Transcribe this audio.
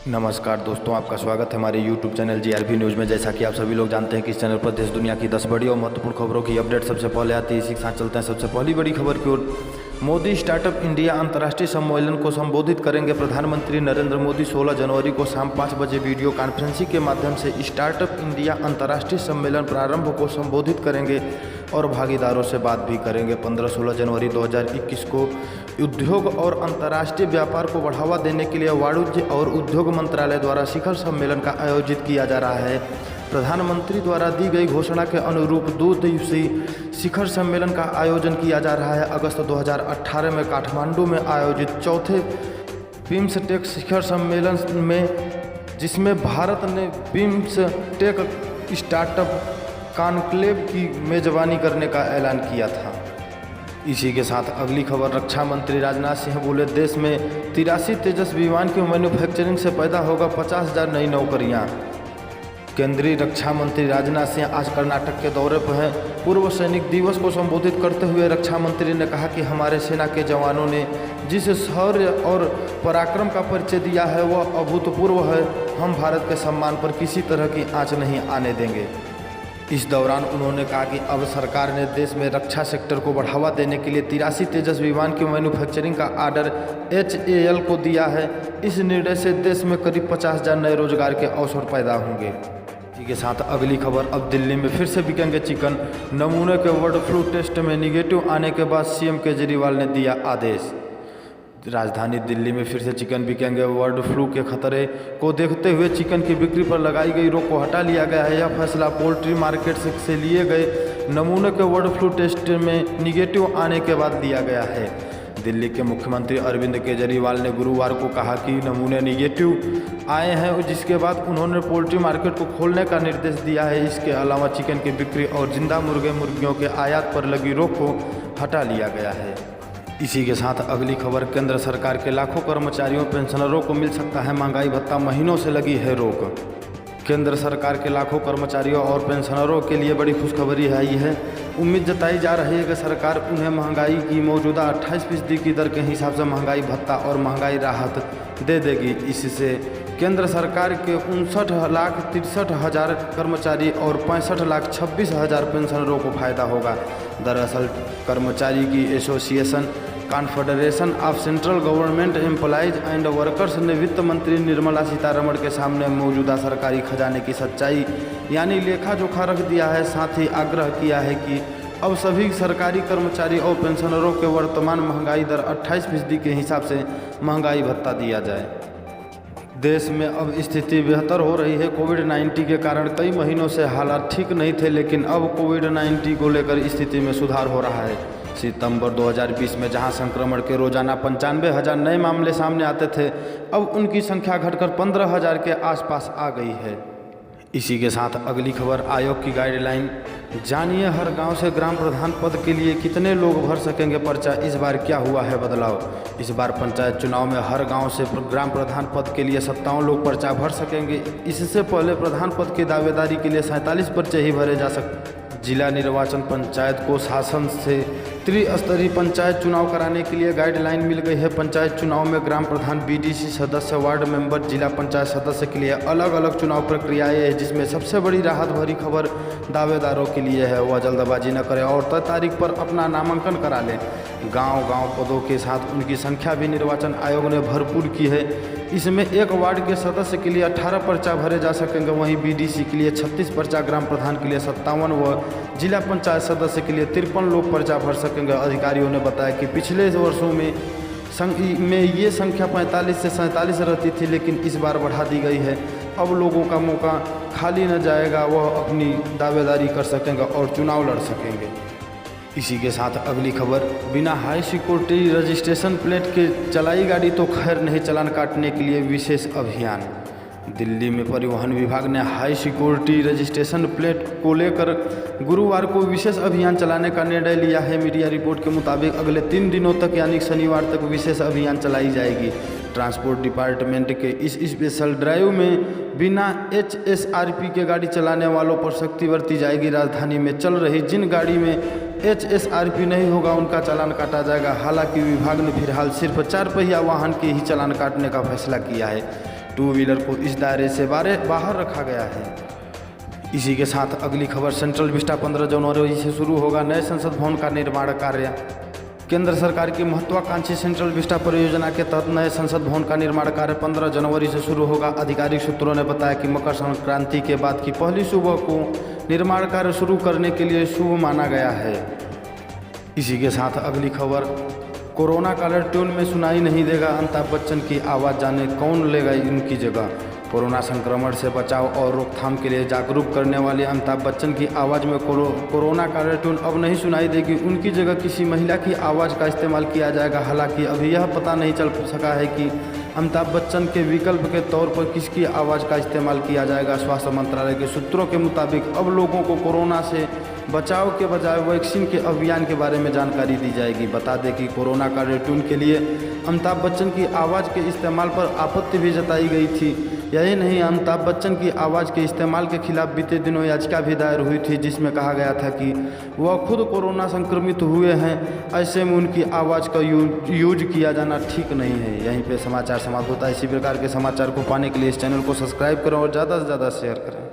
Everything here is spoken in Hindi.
नमस्कार दोस्तों, आपका स्वागत है हमारे YouTube चैनल GRP न्यूज़ में। जैसा कि आप सभी लोग जानते हैं कि इस चैनल पर देश दुनिया की 10 बड़ी और महत्वपूर्ण खबरों की अपडेट सबसे पहले आती है। इसी के साथ चलते हैं सबसे पहली बड़ी खबर की ओर। मोदी स्टार्टअप इंडिया अंतर्राष्ट्रीय सम्मेलन को संबोधित करेंगे। प्रधानमंत्री नरेंद्र मोदी 16 जनवरी को शाम 5 बजे वीडियो कॉन्फ्रेंसिंग के माध्यम से स्टार्टअप इंडिया अंतर्राष्ट्रीय सम्मेलन प्रारंभ को संबोधित करेंगे और भागीदारों से बात भी करेंगे। 15-16 जनवरी 2021 को उद्योग और अंतर्राष्ट्रीय व्यापार को बढ़ावा देने के लिए वाणिज्य और उद्योग मंत्रालय द्वारा शिखर सम्मेलन का आयोजित किया जा रहा है। प्रधानमंत्री द्वारा दी गई घोषणा के अनुरूप 2 दिवसीय शिखर सम्मेलन का आयोजन किया जा रहा है। अगस्त 2018 में काठमांडू में आयोजित चौथे बिम्सटेक शिखर सम्मेलन में, जिसमें भारत ने बिम्सटेक स्टार्टअप कॉन्क्लेव की मेजबानी करने का ऐलान किया था। इसी के साथ अगली खबर। रक्षा मंत्री राजनाथ सिंह बोले, देश में 83 तेजस विमान की मैन्युफैक्चरिंग से पैदा होगा 50,000 नई नौकरियां। केंद्रीय रक्षा मंत्री राजनाथ सिंह आज कर्नाटक के दौरे पर हैं। पूर्व सैनिक दिवस को संबोधित करते हुए रक्षा मंत्री ने कहा कि हमारे सेना के जवानों ने जिस शौर्य और पराक्रम का परिचय दिया है वह अभूतपूर्व है। हम भारत के सम्मान पर किसी तरह की आंच नहीं आने देंगे। इस दौरान उन्होंने कहा कि अब सरकार ने देश में रक्षा सेक्टर को बढ़ावा देने के लिए 83 तेजस विमान की मैन्युफैक्चरिंग का आर्डर HAL को दिया है। इस निर्णय से देश में करीब 50,000 नए रोजगार के अवसर पैदा होंगे। इसी के साथ अगली खबर। अब दिल्ली में फिर से बिकेंगे चिकन। नमूने के बर्ड फ्लू टेस्ट में निगेटिव आने के बाद CM केजरीवाल ने दिया आदेश। राजधानी दिल्ली में फिर से चिकन बिकेंगे। बर्ड फ्लू के खतरे को देखते हुए चिकन की बिक्री पर लगाई गई रोक को हटा लिया गया है। यह फैसला पोल्ट्री मार्केट से लिए गए नमूने के बर्ड फ्लू टेस्ट में निगेटिव आने के बाद लिया गया है। दिल्ली के मुख्यमंत्री अरविंद केजरीवाल ने गुरुवार को कहा कि नमूने निगेटिव आए हैं, जिसके बाद उन्होंने पोल्ट्री मार्केट को खोलने का निर्देश दिया है। इसके अलावा चिकन की बिक्री और जिंदा मुर्गियों के आयात पर लगी रोक को हटा लिया गया है। इसी के साथ अगली खबर। केंद्र सरकार के लाखों कर्मचारियों पेंशनरों को मिल सकता है महंगाई भत्ता, महीनों से लगी है रोक। केंद्र सरकार के लाखों कर्मचारियों और पेंशनरों के लिए बड़ी खुशखबरी आई है। उम्मीद जताई जा रही है कि सरकार उन्हें महंगाई की मौजूदा 28% की दर के हिसाब से महंगाई भत्ता और महंगाई राहत दे देगी। इससे केंद्र सरकार के 59,63,000 कर्मचारी और 65,26,000 पेंशनरों को फायदा होगा। दरअसल कर्मचारी की association confederation of central government employees and workers ने वित्त मंत्री निर्मला सीतारमण के सामने मौजूदा सरकारी खजाने की सच्चाई यानी लेखा जोखा रख दिया है। साथ ही आग्रह किया है कि अब सभी सरकारी कर्मचारी और पेंशनरों के वर्तमान महंगाई दर 28% के हिसाब से महंगाई भत्ता दिया जाए। देश में अब स्थिति बेहतर हो रही है। कोविड-19 के कारण कई महीनों से हालात ठीक नहीं थे, लेकिन अब कोविड-19 को लेकर स्थिति में सुधार हो रहा है। सितंबर 2020 में जहां संक्रमण के रोजाना 95,000 नए मामले सामने आते थे, अब उनकी संख्या घटकर 15,000 के आसपास आ गई है। इसी के साथ अगली खबर। आयोग की गाइडलाइन जानिए, हर गांव से ग्राम प्रधान पद के लिए कितने लोग भर सकेंगे पर्चा, इस बार क्या हुआ है बदलाव। इस बार पंचायत चुनाव में हर गांव से ग्राम प्रधान पद के लिए 57 लोग पर्चा भर सकेंगे। इससे पहले प्रधान पद की दावेदारी के लिए 47 पर्चे ही भरे जा सकते। जिला निर्वाचन पंचायत को शासन से त्रिस्तरीय पंचायत चुनाव कराने के लिए गाइडलाइन मिल गई है। पंचायत चुनाव में ग्राम प्रधान, BDC सदस्य, वार्ड मेंबर, जिला पंचायत सदस्य के लिए अलग अलग चुनाव प्रक्रियाएं हैं, जिसमें सबसे बड़ी राहत भरी खबर दावेदारों के लिए है। वह जल्दबाजी न करें और तय तारीख पर अपना नामांकन करा लें। गांव-गांव पदों के साथ उनकी संख्या भी निर्वाचन आयोग ने भरपूर की है। इसमें एक वार्ड के सदस्य के लिए 18 पर्चा भरे जा सकेंगे। वहीं BDC के लिए 36 पर्चा, ग्राम प्रधान के लिए 57 व जिला पंचायत सदस्य के लिए 53 लोग पर्चा भर सकेंगे। अधिकारियों ने बताया कि पिछले वर्षों में ये संख्या 45 से 47 रहती थी, लेकिन इस बार बढ़ा दी गई है। अब लोगों का मौका खाली न जाएगा, वह अपनी दावेदारी कर सकेंगे और चुनाव लड़ सकेंगे। इसी के साथ अगली खबर। बिना हाई सिक्योरिटी रजिस्ट्रेशन प्लेट के चलाई गाड़ी तो खैर नहीं, चालान काटने के लिए विशेष अभियान। दिल्ली में परिवहन विभाग ने हाई सिक्योरिटी रजिस्ट्रेशन प्लेट को लेकर गुरुवार को विशेष अभियान चलाने का निर्णय लिया है। मीडिया रिपोर्ट के मुताबिक अगले 3 दिनों तक यानी शनिवार तक विशेष अभियान चलाई जाएगी। ट्रांसपोर्ट डिपार्टमेंट के इस स्पेशल ड्राइव में बिना HSRP के गाड़ी चलाने वालों पर सख्ती बरती जाएगी। राजधानी में चल रही जिन गाड़ी में HSRP नहीं होगा उनका चालान काटा जाएगा। हालांकि विभाग ने फिलहाल सिर्फ 4 पहिया वाहन के ही चालान काटने का फैसला किया है। टू व्हीलर को इस दायरे से बाहर रखा गया है। इसी के साथ अगली खबर, सेंट्रल विस्टा 15 जनवरी से शुरू होगा नए संसद भवन का निर्माण कार्य। केंद्र सरकार की महत्वाकांक्षी सेंट्रल विस्टा परियोजना के तहत नए संसद भवन का निर्माण कार्य 15 जनवरी से शुरू होगा। आधिकारिक सूत्रों ने बताया कि मकर संक्रांति के बाद की पहली सुबह को निर्माण कार्य शुरू करने के लिए शुभ माना गया है। इसी के साथ अगली खबर, कोरोना कॉलर ट्यून में सुनाई नहीं देगा अमिताभ बच्चन की आवाज़, जाने कौन लेगा उनकी जगह। कोरोना संक्रमण से बचाव और रोकथाम के लिए जागरूक करने वाले अमिताभ बच्चन की आवाज़ में कोरोना कॉलर ट्यून अब नहीं सुनाई देगी। उनकी जगह किसी महिला की आवाज़ का इस्तेमाल किया जाएगा। हालांकि अभी यह पता नहीं चल सका है कि अमिताभ बच्चन के विकल्प के तौर पर किसकी आवाज़ का इस्तेमाल किया जाएगा। स्वास्थ्य मंत्रालय के सूत्रों के मुताबिक अब लोगों को कोरोना से बचाव के बजाय वैक्सीन के अभियान के बारे में जानकारी दी जाएगी। बता दें कि कोरोना कॉलर ट्यून के लिए अमिताभ बच्चन की आवाज़ के इस्तेमाल पर आपत्ति भी जताई गई थी। यही नहीं, अमिताभ बच्चन की आवाज़ के इस्तेमाल के खिलाफ बीते दिनों याचिका भी दायर हुई थी, जिसमें कहा गया था कि वह खुद कोरोना संक्रमित हुए हैं, ऐसे में उनकी आवाज़ का यूज किया जाना ठीक नहीं है। यहीं पे समाचार समाप्त होता है। इसी प्रकार के समाचार को पाने के लिए इस चैनल को सब्सक्राइब करें और ज़्यादा से ज़्यादा शेयर करें।